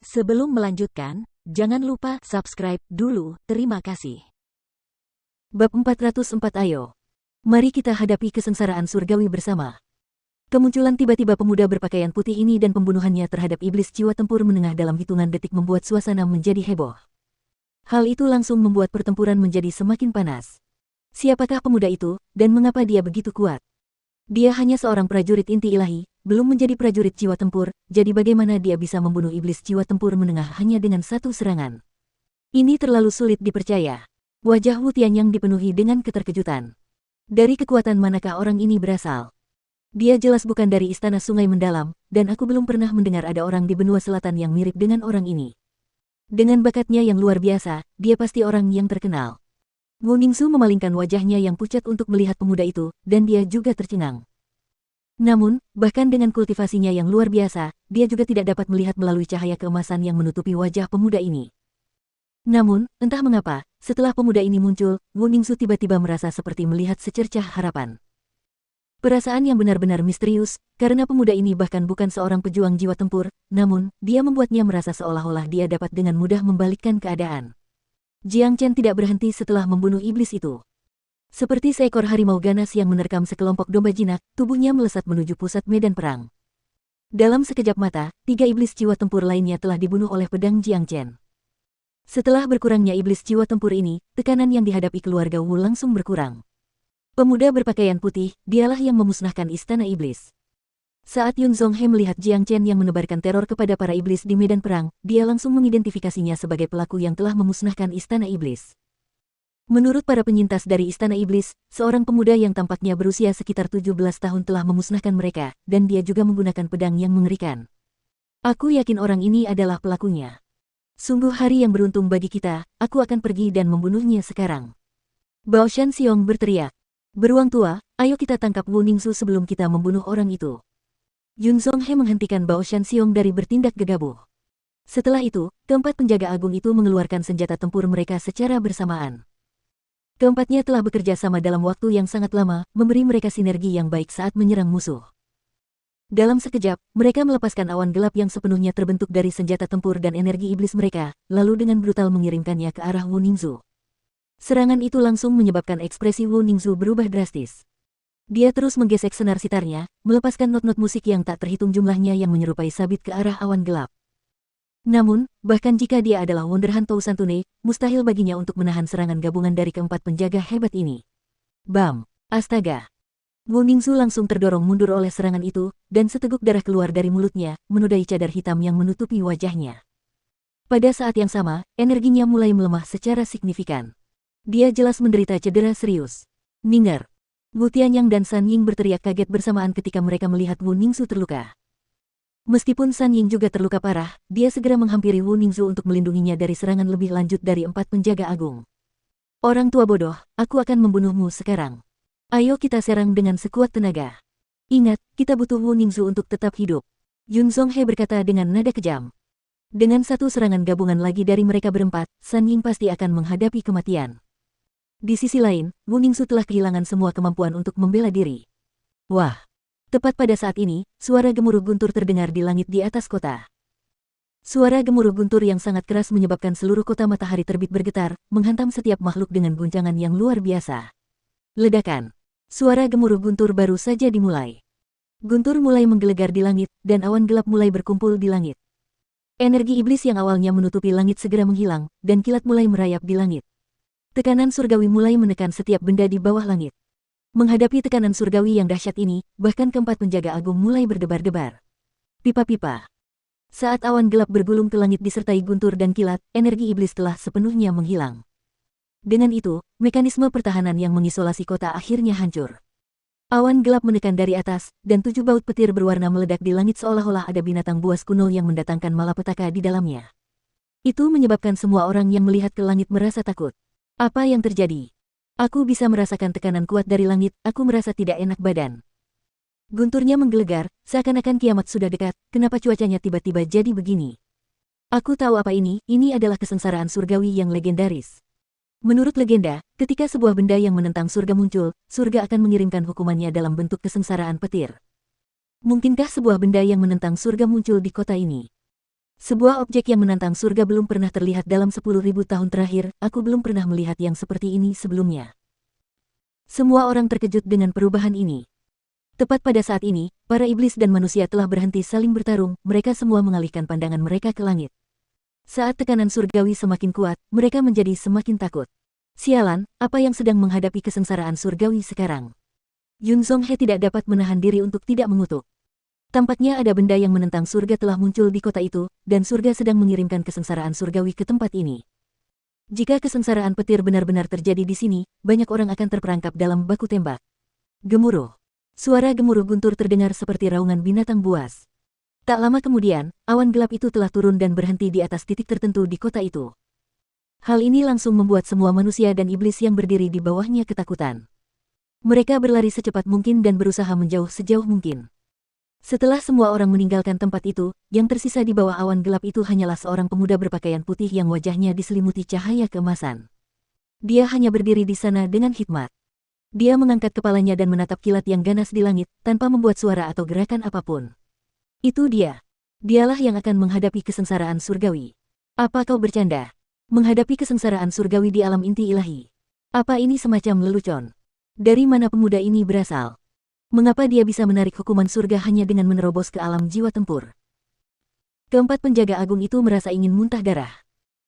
Sebelum melanjutkan, jangan lupa subscribe dulu, terima kasih. Bab 404. Ayo. Mari kita hadapi kesengsaraan surgawi bersama. Kemunculan tiba-tiba pemuda berpakaian putih ini dan pembunuhannya terhadap iblis jiwa tempur menengah dalam hitungan detik membuat suasana menjadi heboh. Hal itu langsung membuat pertempuran menjadi semakin panas. Siapakah pemuda itu, dan mengapa dia begitu kuat? Dia hanya seorang prajurit inti ilahi, belum menjadi prajurit jiwa tempur, jadi bagaimana dia bisa membunuh iblis jiwa tempur menengah hanya dengan satu serangan? Ini terlalu sulit dipercaya. Wajah Wu Tianyang dipenuhi dengan keterkejutan. Dari kekuatan manakah orang ini berasal? Dia jelas bukan dari istana sungai mendalam, dan aku belum pernah mendengar ada orang di benua selatan yang mirip dengan orang ini. Dengan bakatnya yang luar biasa, dia pasti orang yang terkenal. Wu Ningxu memalingkan wajahnya yang pucat untuk melihat pemuda itu, dan dia juga tercengang. Namun, bahkan dengan kultivasinya yang luar biasa, dia juga tidak dapat melihat melalui cahaya keemasan yang menutupi wajah pemuda ini. Namun, entah mengapa, setelah pemuda ini muncul, Wu Ningxu tiba-tiba merasa seperti melihat secercah harapan. Perasaan yang benar-benar misterius, karena pemuda ini bahkan bukan seorang pejuang jiwa tempur, namun, dia membuatnya merasa seolah-olah dia dapat dengan mudah membalikkan keadaan. Jiang Chen tidak berhenti setelah membunuh iblis itu. Seperti seekor harimau ganas yang menerkam sekelompok domba jinak, tubuhnya melesat menuju pusat medan perang. Dalam sekejap mata, 3 iblis jiwa tempur lainnya telah dibunuh oleh pedang Jiang Chen. Setelah berkurangnya iblis jiwa tempur ini, tekanan yang dihadapi keluarga Wu langsung berkurang. Pemuda berpakaian putih, dialah yang memusnahkan istana iblis. Saat Yun Zonghe melihat Jiang Chen yang menebarkan teror kepada para iblis di medan perang, dia langsung mengidentifikasinya sebagai pelaku yang telah memusnahkan istana iblis. Menurut para penyintas dari istana iblis, seorang pemuda yang tampaknya berusia sekitar 17 tahun telah memusnahkan mereka, dan dia juga menggunakan pedang yang mengerikan. Aku yakin orang ini adalah pelakunya. Sungguh hari yang beruntung bagi kita, aku akan pergi dan membunuhnya sekarang. Bao Shan Xiong berteriak. Beruang tua, ayo kita tangkap Wu Ningxu sebelum kita membunuh orang itu. Yun Zonghe menghentikan Bao Shan Xiong dari bertindak gegabah. Setelah itu, keempat penjaga agung itu mengeluarkan senjata tempur mereka secara bersamaan. Keempatnya telah bekerja sama dalam waktu yang sangat lama, memberi mereka sinergi yang baik saat menyerang musuh. Dalam sekejap, mereka melepaskan awan gelap yang sepenuhnya terbentuk dari senjata tempur dan energi iblis mereka, lalu dengan brutal mengirimkannya ke arah Wu Ningxu. Serangan itu langsung menyebabkan ekspresi Wu Ningxu berubah drastis. Dia terus menggesek senar sitarnya, melepaskan not-not musik yang tak terhitung jumlahnya yang menyerupai sabit ke arah awan gelap. Namun, bahkan jika dia adalah Wonderhan Tou Santune, mustahil baginya untuk menahan serangan gabungan dari keempat penjaga hebat ini. Bam! Astaga! Wu Ningxu langsung terdorong mundur oleh serangan itu, dan seteguk darah keluar dari mulutnya, menodai cadar hitam yang menutupi wajahnya. Pada saat yang sama, energinya mulai melemah secara signifikan. Dia jelas menderita cedera serius. Ninger! Wu Tianyang dan San Ying berteriak kaget bersamaan ketika mereka melihat Wu Ningxu terluka. Meskipun San Ying juga terluka parah, dia segera menghampiri Wu Ningxu untuk melindunginya dari serangan lebih lanjut dari 4 penjaga agung. Orang tua bodoh, aku akan membunuhmu sekarang. Ayo kita serang dengan sekuat tenaga. Ingat, kita butuh Wu Ningxu untuk tetap hidup. Yun Zonghe berkata dengan nada kejam. Dengan satu serangan gabungan lagi dari mereka berempat, San Ying pasti akan menghadapi kematian. Di sisi lain, Wu Ningxu telah kehilangan semua kemampuan untuk membela diri. Wah! Tepat pada saat ini, suara gemuruh guntur terdengar di langit di atas kota. Suara gemuruh guntur yang sangat keras menyebabkan seluruh kota matahari terbit bergetar, menghantam setiap makhluk dengan guncangan yang luar biasa. Ledakan! Suara gemuruh guntur baru saja dimulai. Guntur mulai menggelegar di langit, dan awan gelap mulai berkumpul di langit. Energi iblis yang awalnya menutupi langit segera menghilang, dan kilat mulai merayap di langit. Tekanan surgawi mulai menekan setiap benda di bawah langit. Menghadapi tekanan surgawi yang dahsyat ini, bahkan keempat penjaga agung mulai berdebar-debar. Pipa-pipa. Saat awan gelap bergulung ke langit disertai guntur dan kilat, energi iblis telah sepenuhnya menghilang. Dengan itu, mekanisme pertahanan yang mengisolasi kota akhirnya hancur. Awan gelap menekan dari atas, dan 7 baut petir berwarna meledak di langit seolah-olah ada binatang buas kuno yang mendatangkan malapetaka di dalamnya. Itu menyebabkan semua orang yang melihat ke langit merasa takut. Apa yang terjadi? Aku bisa merasakan tekanan kuat dari langit, aku merasa tidak enak badan. Gunturnya menggelegar, seakan-akan kiamat sudah dekat, kenapa cuacanya tiba-tiba jadi begini? Aku tahu apa ini adalah kesengsaraan surgawi yang legendaris. Menurut legenda, ketika sebuah benda yang menentang surga muncul, surga akan mengirimkan hukumannya dalam bentuk kesengsaraan petir. Mungkinkah sebuah benda yang menentang surga muncul di kota ini? Sebuah objek yang menantang surga belum pernah terlihat dalam 10.000 tahun terakhir, aku belum pernah melihat yang seperti ini sebelumnya. Semua orang terkejut dengan perubahan ini. Tepat pada saat ini, para iblis dan manusia telah berhenti saling bertarung, mereka semua mengalihkan pandangan mereka ke langit. Saat tekanan surgawi semakin kuat, mereka menjadi semakin takut. Sialan, apa yang sedang menghadapi kesengsaraan surgawi sekarang? Yun Zhonghe tidak dapat menahan diri untuk tidak mengutuk. Tampaknya ada benda yang menentang surga telah muncul di kota itu, dan surga sedang mengirimkan kesengsaraan surgawi ke tempat ini. Jika kesengsaraan petir benar-benar terjadi di sini, banyak orang akan terperangkap dalam baku tembak. Gemuruh. Suara gemuruh guntur terdengar seperti raungan binatang buas. Tak lama kemudian, awan gelap itu telah turun dan berhenti di atas titik tertentu di kota itu. Hal ini langsung membuat semua manusia dan iblis yang berdiri di bawahnya ketakutan. Mereka berlari secepat mungkin dan berusaha menjauh sejauh mungkin. Setelah semua orang meninggalkan tempat itu, yang tersisa di bawah awan gelap itu hanyalah seorang pemuda berpakaian putih yang wajahnya diselimuti cahaya keemasan. Dia hanya berdiri di sana dengan hikmat. Dia mengangkat kepalanya dan menatap kilat yang ganas di langit, tanpa membuat suara atau gerakan apapun. Itu dia. Dialah yang akan menghadapi kesengsaraan surgawi. Apa kau bercanda? Menghadapi kesengsaraan surgawi di alam inti ilahi. Apa ini semacam lelucon? Dari mana pemuda ini berasal? Mengapa dia bisa menarik hukuman surga hanya dengan menerobos ke alam jiwa tempur? Keempat penjaga agung itu merasa ingin muntah darah.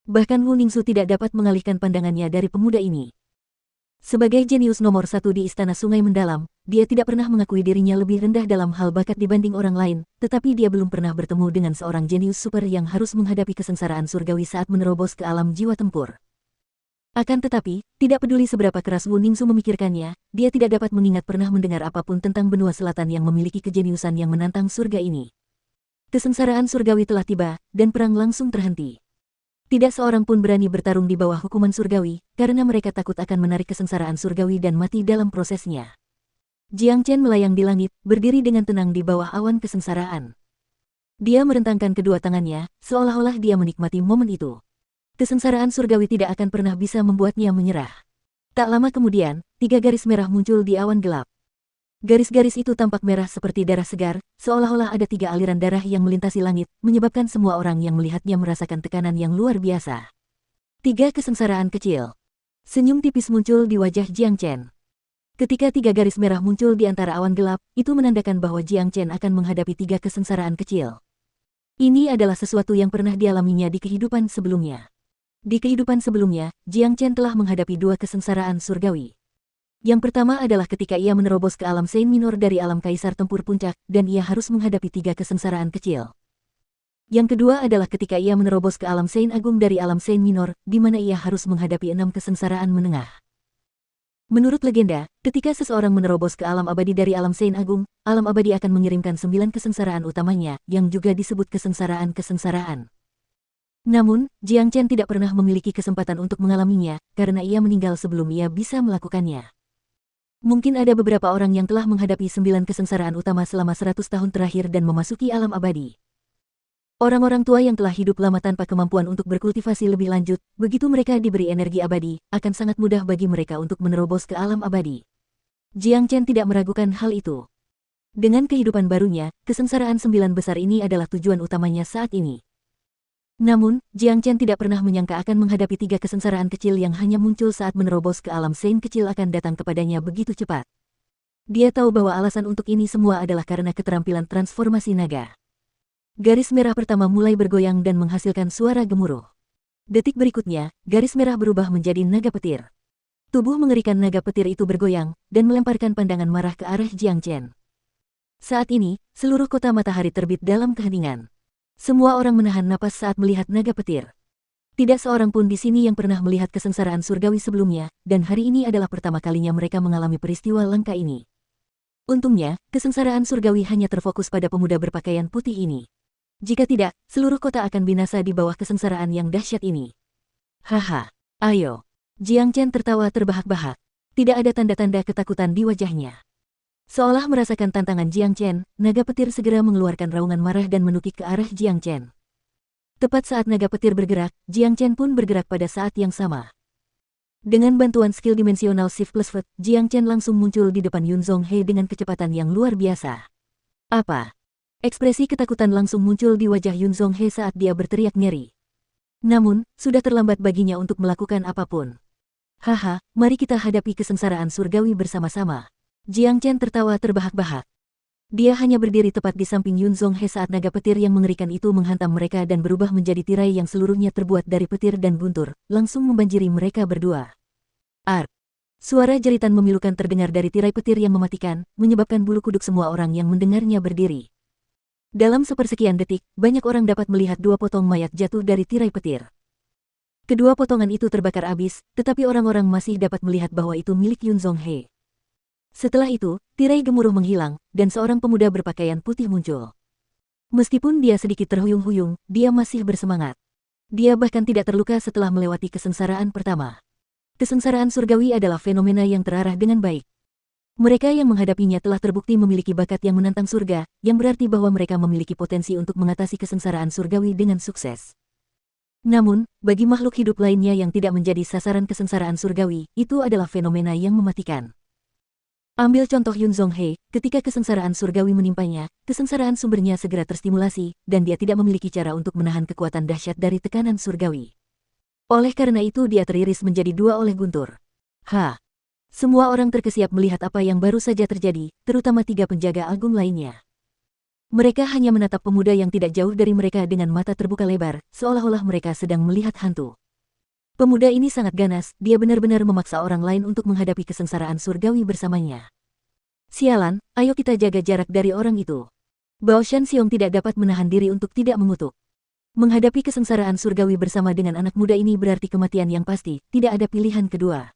Bahkan Wu Ningxu tidak dapat mengalihkan pandangannya dari pemuda ini. Sebagai jenius nomor 1 di Istana Sungai Mendalam, dia tidak pernah mengakui dirinya lebih rendah dalam hal bakat dibanding orang lain, tetapi dia belum pernah bertemu dengan seorang jenius super yang harus menghadapi kesengsaraan surgawi saat menerobos ke alam jiwa tempur. Akan tetapi, tidak peduli seberapa keras Wu Ningxu memikirkannya, dia tidak dapat mengingat pernah mendengar apapun tentang benua selatan yang memiliki kejeniusan yang menantang surga ini. Kesengsaraan surgawi telah tiba, dan perang langsung terhenti. Tidak seorang pun berani bertarung di bawah hukuman surgawi, karena mereka takut akan menarik kesengsaraan surgawi dan mati dalam prosesnya. Jiang Chen melayang di langit, berdiri dengan tenang di bawah awan kesengsaraan. Dia merentangkan kedua tangannya, seolah-olah dia menikmati momen itu. Kesengsaraan surgawi tidak akan pernah bisa membuatnya menyerah. Tak lama kemudian, 3 garis merah muncul di awan gelap. Garis-garis itu tampak merah seperti darah segar, seolah-olah ada 3 aliran darah yang melintasi langit, menyebabkan semua orang yang melihatnya merasakan tekanan yang luar biasa. 3 kesengsaraan kecil. Senyum tipis muncul di wajah Jiang Chen. Ketika 3 garis merah muncul di antara awan gelap, itu menandakan bahwa Jiang Chen akan menghadapi 3 kesengsaraan kecil. Ini adalah sesuatu yang pernah dialaminya di kehidupan sebelumnya. Di kehidupan sebelumnya, Jiang Chen telah menghadapi 2 kesengsaraan surgawi. Yang pertama adalah ketika ia menerobos ke alam Sein Minor dari alam Kaisar Tempur Puncak, dan ia harus menghadapi 3 kesengsaraan kecil. Yang kedua adalah ketika ia menerobos ke alam Sein Agung dari alam Sein Minor, di mana ia harus menghadapi 6 kesengsaraan menengah. Menurut legenda, ketika seseorang menerobos ke alam abadi dari alam Sein Agung, alam abadi akan mengirimkan 9 kesengsaraan utamanya, yang juga disebut kesengsaraan-kesengsaraan. Namun, Jiang Chen tidak pernah memiliki kesempatan untuk mengalaminya, karena ia meninggal sebelum ia bisa melakukannya. Mungkin ada beberapa orang yang telah menghadapi 9 kesengsaraan utama selama 100 tahun terakhir dan memasuki alam abadi. Orang-orang tua yang telah hidup lama tanpa kemampuan untuk berkultivasi lebih lanjut, begitu mereka diberi energi abadi, akan sangat mudah bagi mereka untuk menerobos ke alam abadi. Jiang Chen tidak meragukan hal itu. Dengan kehidupan barunya, kesengsaraan 9 besar ini adalah tujuan utamanya saat ini. Namun, Jiang Chen tidak pernah menyangka akan menghadapi 3 kesengsaraan kecil yang hanya muncul saat menerobos ke alam Sein kecil akan datang kepadanya begitu cepat. Dia tahu bahwa alasan untuk ini semua adalah karena keterampilan transformasi naga. Garis merah pertama mulai bergoyang dan menghasilkan suara gemuruh. Detik berikutnya, garis merah berubah menjadi naga petir. Tubuh mengerikan naga petir itu bergoyang, dan melemparkan pandangan marah ke arah Jiang Chen. Saat ini, seluruh kota matahari terbit dalam keheningan. Semua orang menahan napas saat melihat naga petir. Tidak seorang pun di sini yang pernah melihat kesengsaraan surgawi sebelumnya, dan hari ini adalah pertama kalinya mereka mengalami peristiwa langka ini. Untungnya, kesengsaraan surgawi hanya terfokus pada pemuda berpakaian putih ini. Jika tidak, seluruh kota akan binasa di bawah kesengsaraan yang dahsyat ini. Haha, ayo. Jiang Chen tertawa terbahak-bahak. Tidak ada tanda-tanda ketakutan di wajahnya. Seolah merasakan tantangan Jiang Chen, naga petir segera mengeluarkan raungan marah dan menukik ke arah Jiang Chen. Tepat saat naga petir bergerak, Jiang Chen pun bergerak pada saat yang sama. Dengan bantuan skill dimensional Shift plus Foot, Jiang Chen langsung muncul di depan Yun Zhonghe dengan kecepatan yang luar biasa. Apa? Ekspresi ketakutan langsung muncul di wajah Yun Zhonghe saat dia berteriak nyeri. Namun, sudah terlambat baginya untuk melakukan apapun. Haha, mari kita hadapi kesengsaraan surgawi bersama-sama. Jiang Chen tertawa terbahak-bahak. Dia hanya berdiri tepat di samping Yun Zhonghe saat naga petir yang mengerikan itu menghantam mereka dan berubah menjadi tirai yang seluruhnya terbuat dari petir dan guntur, langsung membanjiri mereka berdua. Ark! Suara jeritan memilukan terdengar dari tirai petir yang mematikan, menyebabkan bulu kuduk semua orang yang mendengarnya berdiri. Dalam sepersekian detik, banyak orang dapat melihat dua potong mayat jatuh dari tirai petir. Kedua potongan itu terbakar habis, tetapi orang-orang masih dapat melihat bahwa itu milik Yun Zhonghe. Setelah itu, tirai gemuruh menghilang, dan seorang pemuda berpakaian putih muncul. Meskipun dia sedikit terhuyung-huyung, dia masih bersemangat. Dia bahkan tidak terluka setelah melewati kesengsaraan pertama. Kesengsaraan surgawi adalah fenomena yang terarah dengan baik. Mereka yang menghadapinya telah terbukti memiliki bakat yang menantang surga, yang berarti bahwa mereka memiliki potensi untuk mengatasi kesengsaraan surgawi dengan sukses. Namun, bagi makhluk hidup lainnya yang tidak menjadi sasaran kesengsaraan surgawi, itu adalah fenomena yang mematikan. Ambil contoh Yun Zhonghe, ketika kesengsaraan surgawi menimpanya, kesengsaraan sumbernya segera terstimulasi, dan dia tidak memiliki cara untuk menahan kekuatan dahsyat dari tekanan surgawi. Oleh karena itu dia teriris menjadi dua oleh guntur. Semua orang terkesiap melihat apa yang baru saja terjadi, terutama tiga penjaga agung lainnya. Mereka hanya menatap pemuda yang tidak jauh dari mereka dengan mata terbuka lebar, seolah-olah mereka sedang melihat hantu. Pemuda ini sangat ganas, dia benar-benar memaksa orang lain untuk menghadapi kesengsaraan surgawi bersamanya. Sialan, ayo kita jaga jarak dari orang itu. Bao Shanxiong tidak dapat menahan diri untuk tidak mengutuk. Menghadapi kesengsaraan surgawi bersama dengan anak muda ini berarti kematian yang pasti, tidak ada pilihan kedua.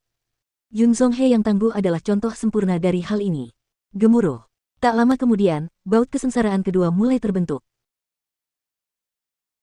Yun Zhonghe yang tangguh adalah contoh sempurna dari hal ini. Gemuruh. Tak lama kemudian, baut kesengsaraan kedua mulai terbentuk.